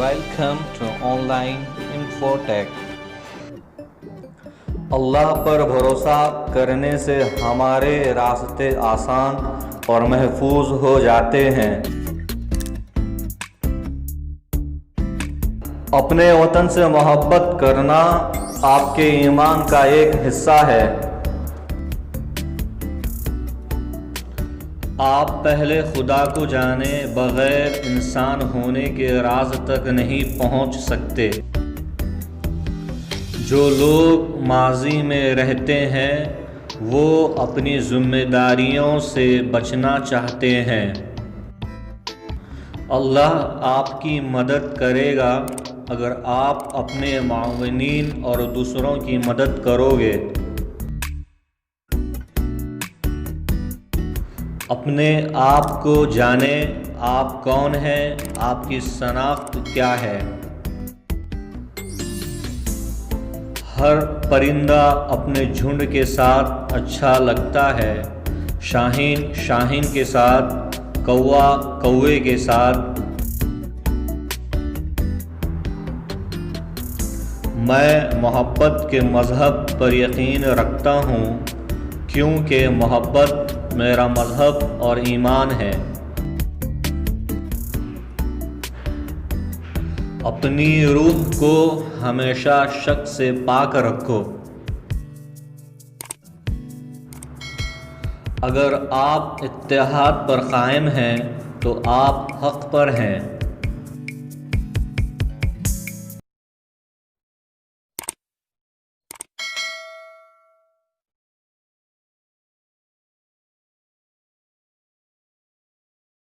Welcome to Online Infotech. اللہ پر بھروسہ کرنے سے ہمارے راستے آسان اور محفوظ ہو جاتے ہیں۔ اپنے وطن سے محبت کرنا آپ کے ایمان کا ایک حصہ ہے۔ آپ پہلے خدا کو جانے بغیر انسان ہونے کے راز تک نہیں پہنچ سکتے۔ جو لوگ ماضی میں رہتے ہیں وہ اپنی ذمہ داریوں سے بچنا چاہتے ہیں۔ اللہ آپ کی مدد کرے گا اگر آپ اپنے معاونین اور دوسروں کی مدد کرو گے۔ اپنے آپ کو جانیں، آپ کون ہیں، آپ کی شناخت کیا ہے۔ ہر پرندہ اپنے جھنڈ کے ساتھ اچھا لگتا ہے۔ شاہین شاہین کے ساتھ، کوا کوے کے ساتھ۔ میں محبت کے مذہب پر یقین رکھتا ہوں کیونکہ محبت میرا مذہب اور ایمان ہے۔ اپنی روح کو ہمیشہ شک سے پاک رکھو۔ اگر آپ اتحاد پر قائم ہیں تو آپ حق پر ہیں۔